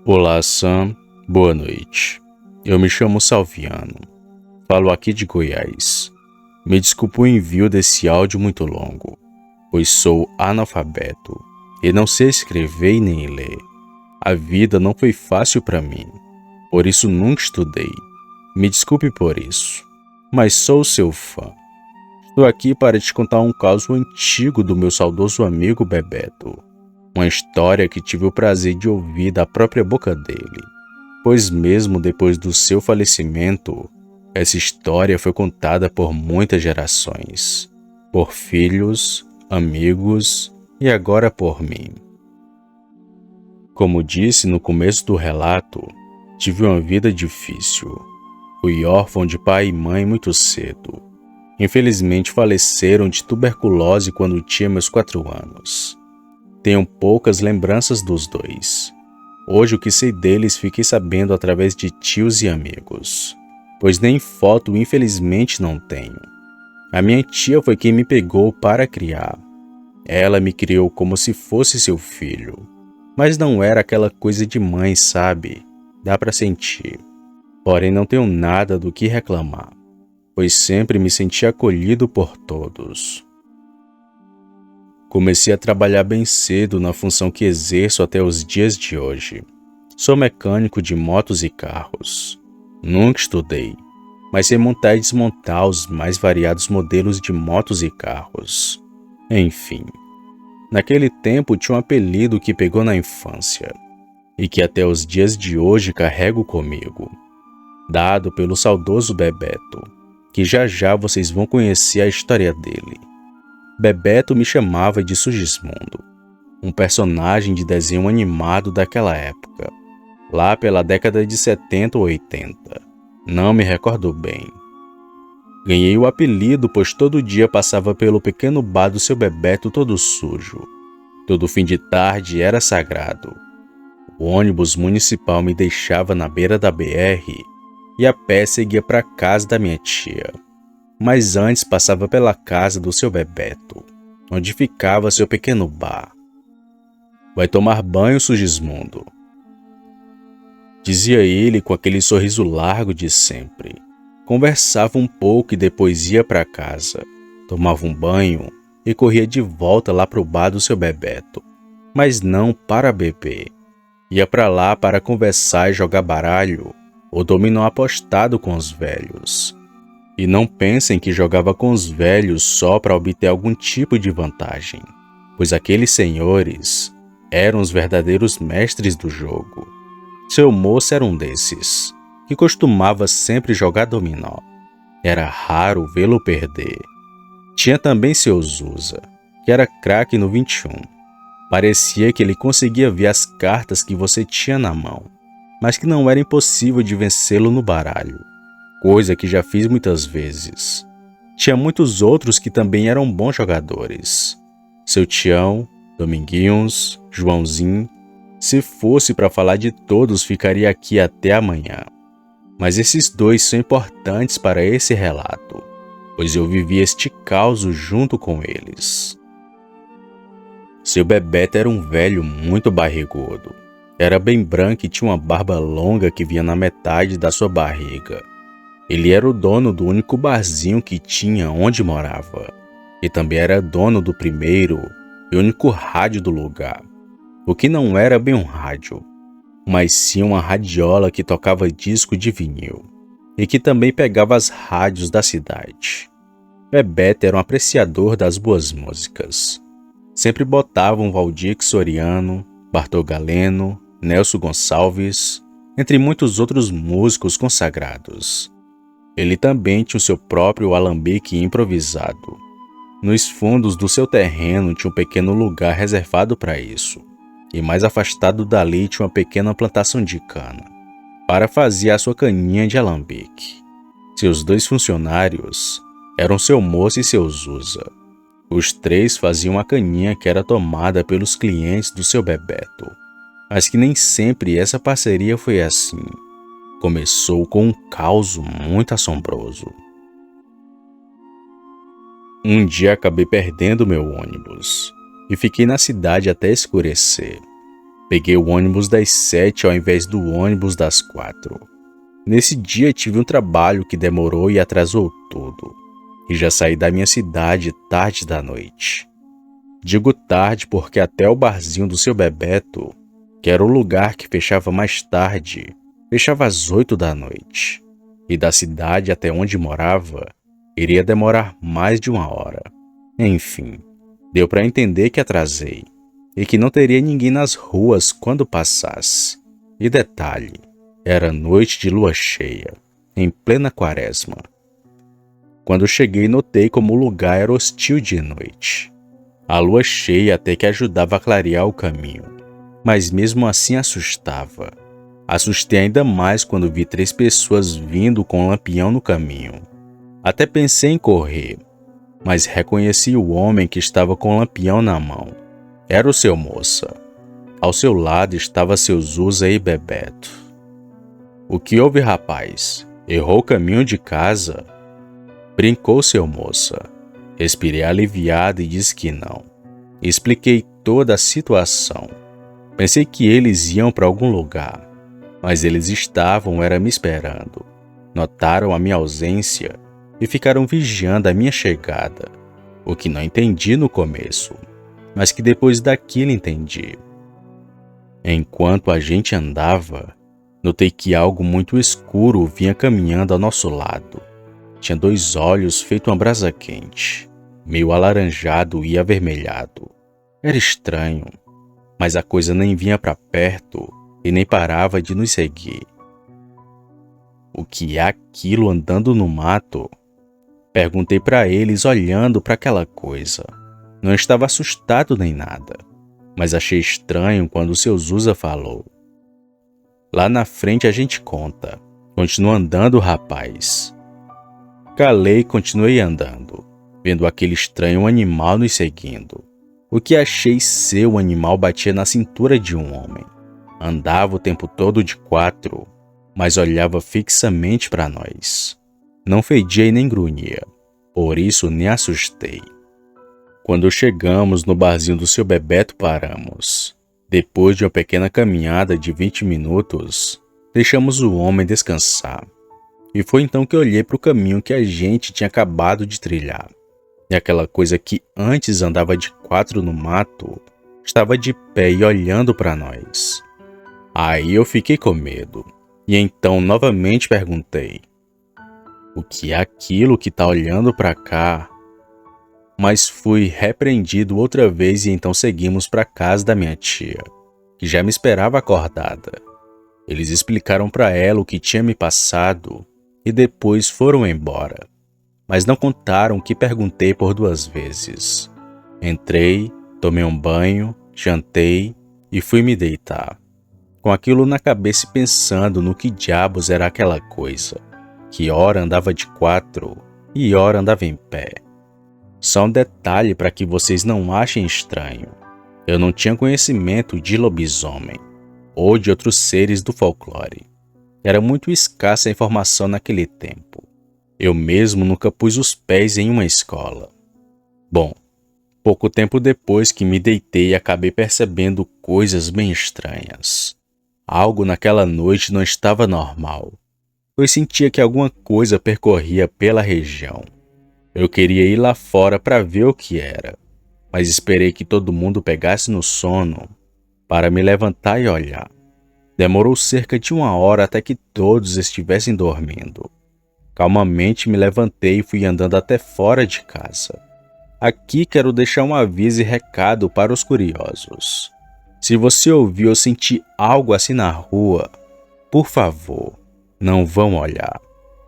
Olá, Sam. Boa noite. Eu me chamo Salviano. Falo aqui de Goiás. Me desculpe o envio desse áudio muito longo, pois sou analfabeto e não sei escrever e nem ler. A vida não foi fácil para mim, por isso nunca estudei. Me desculpe por isso, mas sou seu fã. Estou aqui para te contar um caso antigo do meu saudoso amigo Bebeto. Uma história que tive o prazer de ouvir da própria boca dele, pois mesmo depois do seu falecimento, essa história foi contada por muitas gerações, por filhos, amigos e agora por mim. Como disse no começo do relato, tive uma vida difícil. Fui órfão de pai e mãe muito cedo. Infelizmente faleceram de tuberculose quando tinha meus 4 anos. Tenho poucas lembranças dos dois. Hoje o que sei deles fiquei sabendo através de tios e amigos, pois nem foto infelizmente não tenho. A minha tia foi quem me pegou para criar. Ela me criou como se fosse seu filho, mas não era aquela coisa de mãe, sabe? Dá para sentir. Porém não tenho nada do que reclamar, pois sempre me senti acolhido por todos. Comecei a trabalhar bem cedo na função que exerço até os dias de hoje. Sou mecânico de motos e carros. Nunca estudei, mas sei montar e desmontar os mais variados modelos de motos e carros. Enfim, naquele tempo tinha um apelido que pegou na infância e que até os dias de hoje carrego comigo, dado pelo saudoso Bebeto, que já já vocês vão conhecer a história dele. Bebeto me chamava de Sugismundo, um personagem de desenho animado daquela época, lá pela década de 70 ou 80, não me recordo bem. Ganhei o apelido pois todo dia passava pelo pequeno bar do seu Bebeto todo sujo. Todo fim de tarde era sagrado. O ônibus municipal me deixava na beira da BR e a pé seguia para a casa da minha tia. Mas antes passava pela casa do seu Bebeto, onde ficava seu pequeno bar. Vai tomar banho, Sugismundo? Dizia ele com aquele sorriso largo de sempre. Conversava um pouco e depois ia para casa, tomava um banho e corria de volta lá para o bar do seu Bebeto, mas não para beber. Ia para lá para conversar e jogar baralho ou dominó apostado com os velhos. E não pensem que jogava com os velhos só para obter algum tipo de vantagem, pois aqueles senhores eram os verdadeiros mestres do jogo. Seu moço era um desses, que costumava sempre jogar dominó. Era raro vê-lo perder. Tinha também seu Zusa, que era craque no 21. Parecia que ele conseguia ver as cartas que você tinha na mão, mas que não era impossível de vencê-lo no baralho. Coisa que já fiz muitas vezes. Tinha muitos outros que também eram bons jogadores. Seu Tião, Dominguinhos, Joãozinho. Se fosse para falar de todos, ficaria aqui até amanhã. Mas esses dois são importantes para esse relato, pois eu vivi este caos junto com eles. Seu Bebeto era um velho muito barrigudo. Era bem branco e tinha uma barba longa que vinha na metade da sua barriga. Ele era o dono do único barzinho que tinha onde morava. E também era dono do primeiro e único rádio do lugar. O que não era bem um rádio, mas sim uma radiola que tocava disco de vinil. E que também pegava as rádios da cidade. Bebeto era um apreciador das boas músicas. Sempre botava um Valdir Soriano, Bartol Galeno, Nelson Gonçalves, entre muitos outros músicos consagrados. Ele também tinha o seu próprio alambique improvisado. Nos fundos do seu terreno tinha um pequeno lugar reservado para isso, e mais afastado dali tinha uma pequena plantação de cana, para fazer a sua caninha de alambique. Seus 2 funcionários eram seu moço e seu Zusa. Os 3 faziam a caninha que era tomada pelos clientes do seu Bebeto, mas que nem sempre essa parceria foi assim. Começou com um caos muito assombroso. Um dia acabei perdendo meu ônibus e fiquei na cidade até escurecer. Peguei o ônibus das 7 ao invés do ônibus das 4. Nesse dia tive um trabalho que demorou e atrasou tudo. E já saí da minha cidade tarde da noite. Digo tarde porque até o barzinho do seu Bebeto, que era o lugar que fechava mais tarde, fechava às 8 da noite. E da cidade até onde morava, iria demorar mais de 1 hora. Enfim, deu para entender que atrasei e que não teria ninguém nas ruas quando passasse. E detalhe, era noite de lua cheia, em plena quaresma. Quando cheguei, notei como o lugar era hostil de noite. A lua cheia até que ajudava a clarear o caminho, mas mesmo assim assustava. Assustei ainda mais quando vi 3 pessoas vindo com um lampião no caminho. Até pensei em correr, mas reconheci o homem que estava com o lampião na mão. Era o seu Moça. Ao seu lado estava seu Zusa e Bebeto. O que houve, rapaz? Errou o caminho de casa? Brincou seu Moça. Respirei aliviado e disse que não. Expliquei toda a situação. Pensei que eles iam para algum lugar, mas eles estavam me esperando. Notaram a minha ausência e ficaram vigiando a minha chegada, o que não entendi no começo, mas que depois daquilo entendi. Enquanto a gente andava, notei que algo muito escuro vinha caminhando ao nosso lado. Tinha 2 olhos feito uma brasa quente, meio alaranjado e avermelhado. Era estranho, mas a coisa nem vinha para perto e nem parava de nos seguir. O que é aquilo andando no mato? Perguntei para eles olhando para aquela coisa. Não estava assustado nem nada, mas achei estranho quando o seu Zusa falou. Lá na frente a gente conta. Continua andando, rapaz. Calei e continuei andando, vendo aquele estranho animal nos seguindo. O que achei ser o animal batia na cintura de um homem. Andava o tempo todo de 4, mas olhava fixamente para nós. Não fedia e nem grunhia, por isso nem assustei. Quando chegamos no barzinho do seu Bebeto, paramos. Depois de uma pequena caminhada de 20 minutos, deixamos o homem descansar. E foi então que olhei para o caminho que a gente tinha acabado de trilhar. E aquela coisa que antes andava de 4 no mato, estava de pé e olhando para nós. Aí eu fiquei com medo. E então novamente perguntei. O que é aquilo que está olhando para cá? Mas fui repreendido outra vez e então seguimos para a casa da minha tia, que já me esperava acordada. Eles explicaram para ela o que tinha me passado e depois foram embora. Mas não contaram o que perguntei por 2 vezes. Entrei, tomei um banho, jantei e fui me deitar. Com aquilo na cabeça e pensando no que diabos era aquela coisa, que ora andava de 4 e ora andava em pé. Só um detalhe para que vocês não achem estranho. Eu não tinha conhecimento de lobisomem ou de outros seres do folclore. Era muito escassa a informação naquele tempo. Eu mesmo nunca pus os pés em uma escola. Bom, pouco tempo depois que me deitei, acabei percebendo coisas bem estranhas. Algo naquela noite não estava normal. Eu sentia que alguma coisa percorria pela região. Eu queria ir lá fora para ver o que era, mas esperei que todo mundo pegasse no sono para me levantar e olhar. Demorou cerca de 1 hora até que todos estivessem dormindo. Calmamente me levantei e fui andando até fora de casa. Aqui quero deixar um aviso e recado para os curiosos. Se você ouvir ou sentir algo assim na rua, por favor, não vão olhar,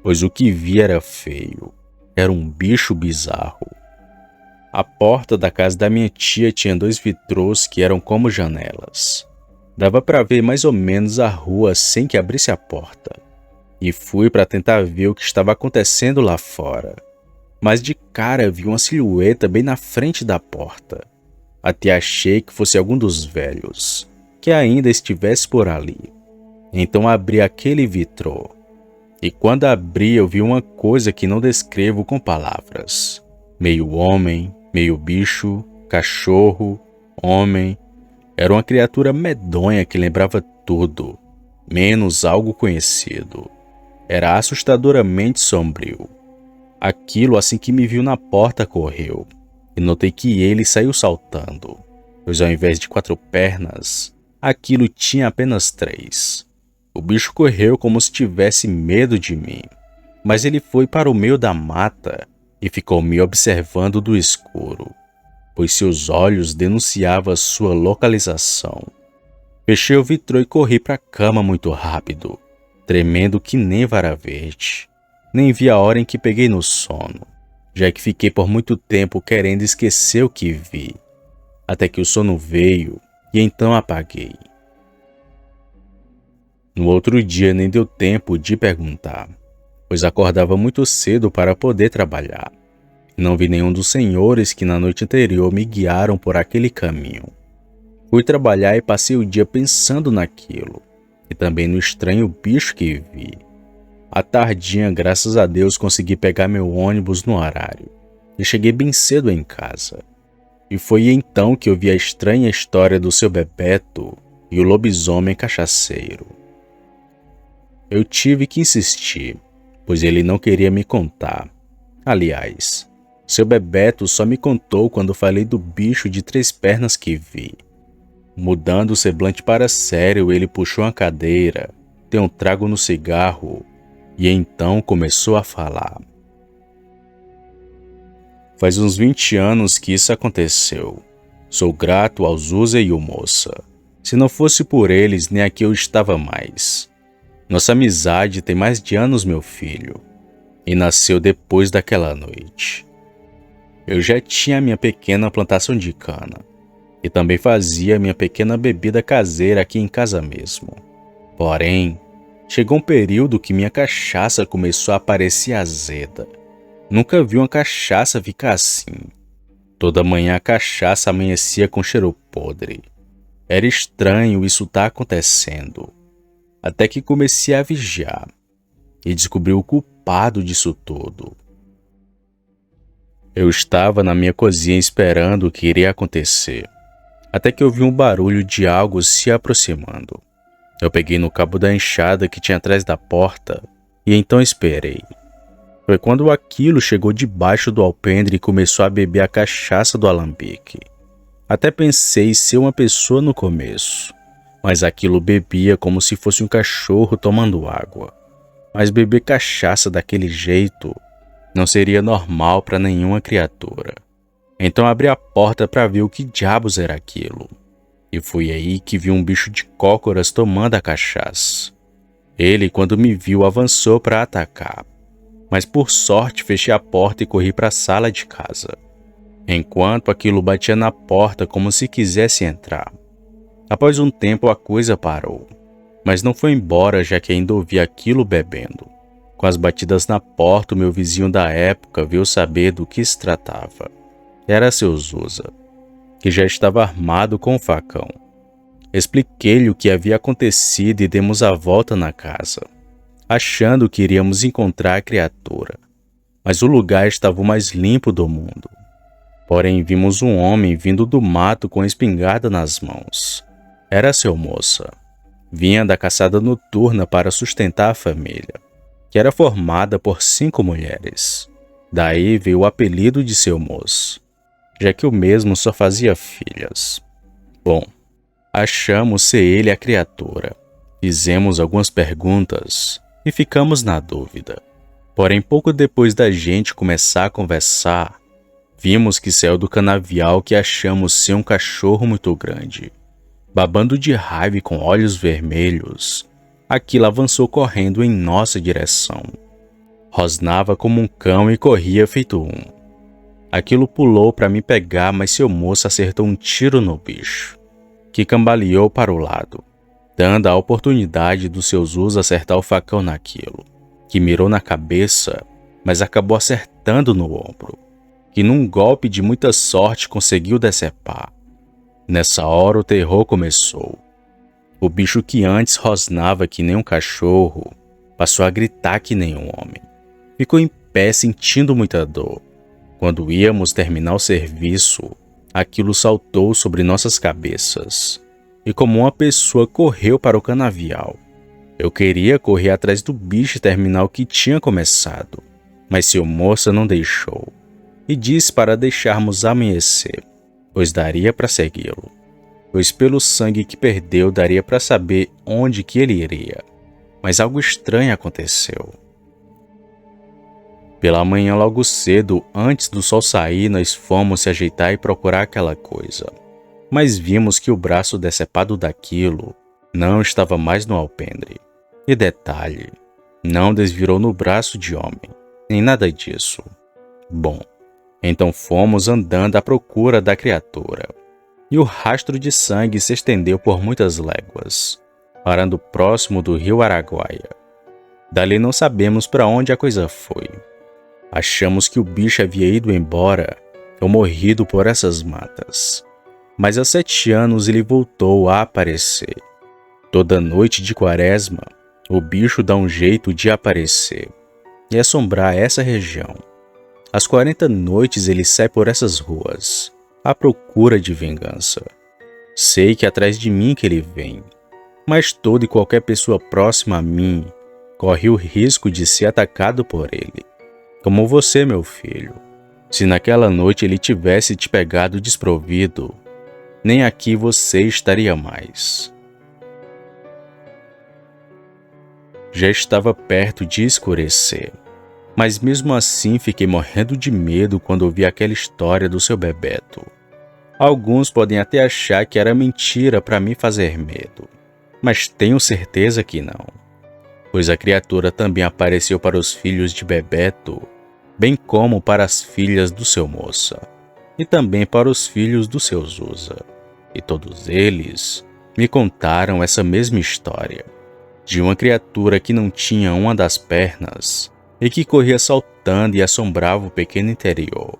pois o que vi era feio. Era um bicho bizarro. A porta da casa da minha tia tinha 2 vitrôs que eram como janelas. Dava para ver mais ou menos a rua sem que abrisse a porta. E fui para tentar ver o que estava acontecendo lá fora. Mas de cara vi uma silhueta bem na frente da porta. Até achei que fosse algum dos velhos, que ainda estivesse por ali. Então abri aquele vitrô. E quando abri eu vi uma coisa que não descrevo com palavras. Meio homem, meio bicho, cachorro, homem. Era uma criatura medonha que lembrava tudo, menos algo conhecido. Era assustadoramente sombrio. Aquilo, assim que me viu na porta, correu, e notei que ele saiu saltando, pois ao invés de 4 pernas, aquilo tinha apenas 3. O bicho correu como se tivesse medo de mim, mas ele foi para o meio da mata e ficou me observando do escuro, pois seus olhos denunciavam sua localização. Fechei o vitrô e corri para a cama muito rápido, tremendo que nem vara verde. Nem vi a hora em que peguei no sono, já que fiquei por muito tempo querendo esquecer o que vi, até que o sono veio e então apaguei. No outro dia nem deu tempo de perguntar, pois acordava muito cedo para poder trabalhar. Não vi nenhum dos senhores que na noite anterior me guiaram por aquele caminho. Fui trabalhar e passei o dia pensando naquilo, e também no estranho bicho que vi. À tardinha, graças a Deus, consegui pegar meu ônibus no horário, e cheguei bem cedo em casa. E foi então que eu vi a estranha história do seu Bebeto e o lobisomem cachaceiro. Eu tive que insistir, pois ele não queria me contar. Aliás, seu Bebeto só me contou quando falei do bicho de 3 pernas que vi. Mudando o semblante para sério, ele puxou uma cadeira, deu um trago no cigarro e então começou a falar. Faz uns 20 anos que isso aconteceu. Sou grato ao Zusa e ao Moça. Se não fosse por eles, nem aqui eu estava mais. Nossa amizade tem mais de anos, meu filho, e nasceu depois daquela noite. Eu já tinha minha pequena plantação de cana, e também fazia minha pequena bebida caseira aqui em casa mesmo. Porém, chegou um período que minha cachaça começou a parecer azeda. Nunca vi uma cachaça ficar assim. Toda manhã a cachaça amanhecia com cheiro podre. Era estranho isso estar acontecendo. Até que comecei a vigiar e descobri o culpado disso tudo. Eu estava na minha cozinha esperando o que iria acontecer, até que ouvi um barulho de algo se aproximando. Eu peguei no cabo da enxada que tinha atrás da porta e então esperei. Foi quando aquilo chegou debaixo do alpendre e começou a beber a cachaça do alambique. Até pensei ser uma pessoa no começo, mas aquilo bebia como se fosse um cachorro tomando água. Mas beber cachaça daquele jeito não seria normal para nenhuma criatura. Então abri a porta para ver o que diabos era aquilo. E foi aí que vi um bicho de cócoras tomando a cachaça. Ele, quando me viu, avançou para atacar. Mas por sorte fechei a porta e corri para a sala de casa, enquanto aquilo batia na porta como se quisesse entrar. Após um tempo a coisa parou, mas não foi embora, já que ainda ouvi aquilo bebendo. Com as batidas na porta, o meu vizinho da época veio saber do que se tratava. Era seu Zusa, que já estava armado com o facão. Expliquei-lhe o que havia acontecido e demos a volta na casa, achando que iríamos encontrar a criatura. Mas o lugar estava o mais limpo do mundo. Porém, vimos um homem vindo do mato com a espingarda nas mãos. Era seu Moça. Vinha da caçada noturna para sustentar a família, que era formada por 5 mulheres. Daí veio o apelido de seu Moço, já que o mesmo só fazia filhas. Bom, achamos ser ele a criatura. Fizemos algumas perguntas e ficamos na dúvida. Porém, pouco depois da gente começar a conversar, vimos que saiu do canavial que achamos ser um cachorro muito grande. Babando de raiva e com olhos vermelhos, aquilo avançou correndo em nossa direção. Rosnava como um cão e corria feito um. Aquilo pulou para me pegar, mas seu Moço acertou um tiro no bicho, que cambaleou para o lado, dando a oportunidade dos seus usos acertar o facão naquilo, que mirou na cabeça, mas acabou acertando no ombro, que num golpe de muita sorte conseguiu decepar. Nessa hora o terror começou. O bicho que antes rosnava que nem um cachorro, passou a gritar que nem um homem. Ficou em pé sentindo muita dor. Quando íamos terminar o serviço, aquilo saltou sobre nossas cabeças e como uma pessoa correu para o canavial. Eu queria correr atrás do bicho e terminar o que tinha começado, mas seu moça não deixou, e disse para deixarmos amanhecer, pois daria para segui-lo, pois pelo sangue que perdeu daria para saber onde que ele iria. Mas algo estranho aconteceu. Pela manhã logo cedo, antes do sol sair, nós fomos se ajeitar e procurar aquela coisa. Mas vimos que o braço decepado daquilo não estava mais no alpendre. E detalhe, não desvirou no braço de homem, nem nada disso. Bom, então fomos andando à procura da criatura. E o rastro de sangue se estendeu por muitas léguas, parando próximo do rio Araguaia. Dali não sabemos para onde a coisa foi. Achamos que o bicho havia ido embora ou morrido por essas matas. Mas há 7 anos ele voltou a aparecer. Toda noite de quaresma, o bicho dá um jeito de aparecer e assombrar essa região. Às 40 noites ele sai por essas ruas, à procura de vingança. Sei que é atrás de mim que ele vem, mas toda e qualquer pessoa próxima a mim corre o risco de ser atacado por ele. Como você, meu filho. Se naquela noite ele tivesse te pegado desprovido, nem aqui você estaria mais. Já estava perto de escurecer, mas mesmo assim fiquei morrendo de medo quando ouvi aquela história do seu Bebeto. Alguns podem até achar que era mentira para me fazer medo, mas tenho certeza que não, pois a criatura também apareceu para os filhos de Bebeto, bem como para as filhas do seu moça, e também para os filhos do seu Zusa, e todos eles me contaram essa mesma história, de uma criatura que não tinha uma das pernas e que corria saltando e assombrava o pequeno interior,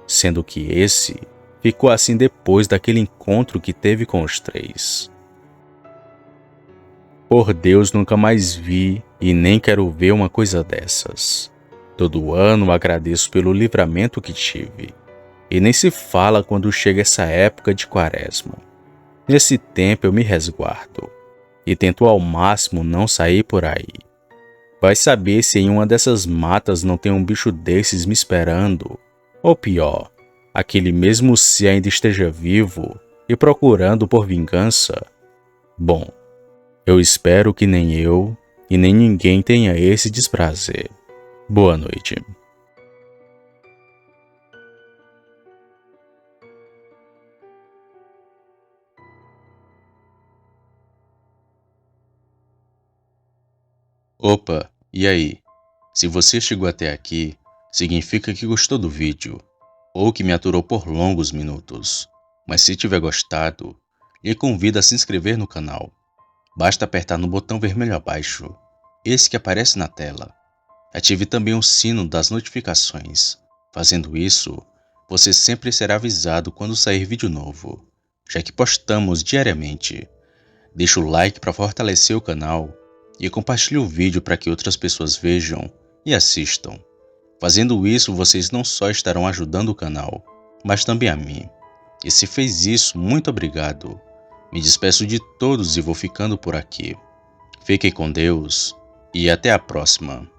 sendo que esse ficou assim depois daquele encontro que teve com os 3. Por Deus, nunca mais vi e nem quero ver uma coisa dessas. Todo ano agradeço pelo livramento que tive, e nem se fala quando chega essa época de quaresma. Nesse tempo eu me resguardo e tento ao máximo não sair por aí. Vai saber se em uma dessas matas não tem um bicho desses me esperando, ou pior, aquele mesmo se ainda esteja vivo e procurando por vingança. Bom, eu espero que nem eu e nem ninguém tenha esse desprazer. Boa noite. Opa, e aí? Se você chegou até aqui, significa que gostou do vídeo, ou que me aturou por longos minutos. Mas se tiver gostado, lhe convido a se inscrever no canal. Basta apertar no botão vermelho abaixo, esse que aparece na tela. Ative também o sino das notificações. Fazendo isso, você sempre será avisado quando sair vídeo novo, já que postamos diariamente. Deixe o like para fortalecer o canal e compartilhe o vídeo para que outras pessoas vejam e assistam. Fazendo isso, vocês não só estarão ajudando o canal, mas também a mim. E se fez isso, muito obrigado. Me despeço de todos e vou ficando por aqui. Fiquem com Deus e até a próxima.